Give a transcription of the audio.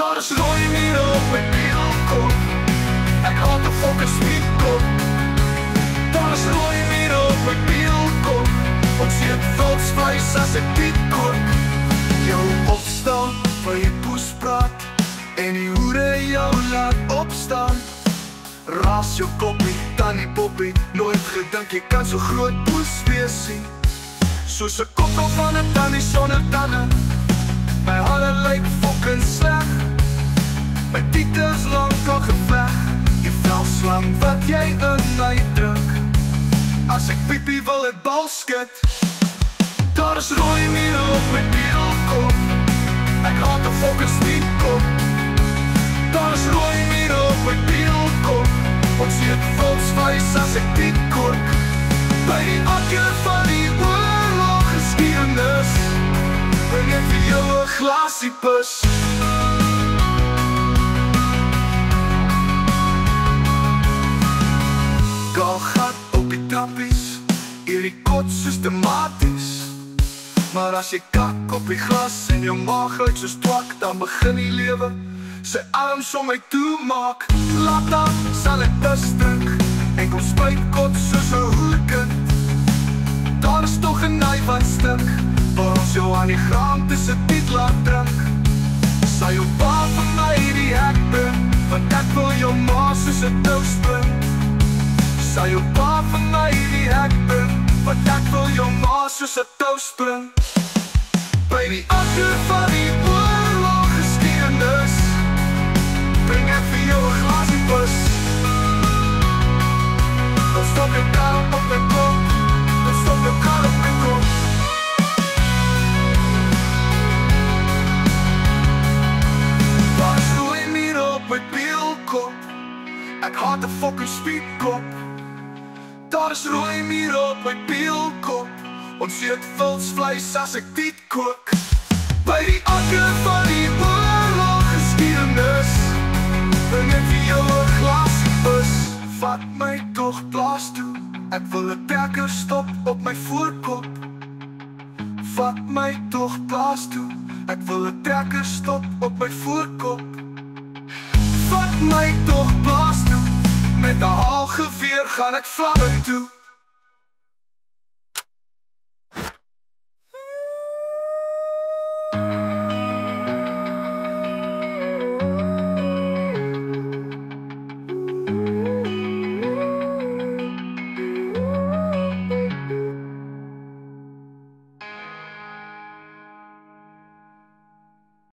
Daar is rooi miere op my bielkop. Ek haat 'n fucking spietkop. Daar is rooi miere op my bielkop. Ons eet vilsvleis as ek Piet kook. Jou opstaan van jy poes praat en die hoere jou laat opstaan. Raas jou koppie, tannie poppie, nooit gedink jy kan so groot poes wees sien. Soos 'n kokkel van 'n tannie sonder tande. My hare lyk fucking sleg. My tiete is lank al geveg. Die velslang wat jy in my druk. As ek piepie wil het bal skit. Daar is rooi miere op my bielkop. Ek haat 'n fucking spietkop. Daar is rooi miere op my bielkop. Ons eet vilsvleis as ek Piet kook. By die akker van die oorlog geskiedenis bring ek vir jou 'n glasie pus. Kaal gat op die trappies, hierdie kot systematies. Maar as jy kak op die glas en jou maag uit soos twak, dan begin die lewe sy arms om my toe maak. Laat dan sal ek pus drink en kom spuit kot soos 'n hooligan. Daar is toch 'n naai van stink waar ons jou aan die graan tussen Piet laat drink. Sal jou pa vir my die hek bring, want ek wil jou ma soos 'n toast bring. Sal jou pa vir my die hek bring, want ek wil jou ma soos 'n toast bring. By die akker van die oorlog geskiedenis bring ek vir jou 'n glasie pus. Dan stop jou kar op my kop. Dan stop jou kar op my kop. Daar is rooi miere op my bielkop. Ek haat 'n fucking spietkop. Daar is rooi miere op my bielkop. Ons eet vilsvleis as ek Piet kook. By die akker van die oorlog geskiedenis bring ek vir jou 'n glasie pus. Vat my tog plaas toe, ek wil 'n trekker stop op my voorkop. Vat my tog plaas toe, ek wil 'n trekker stop op my voorkop. Vat my tog plaas toe, met 'n haalgeweer gaan ek vlakke toe.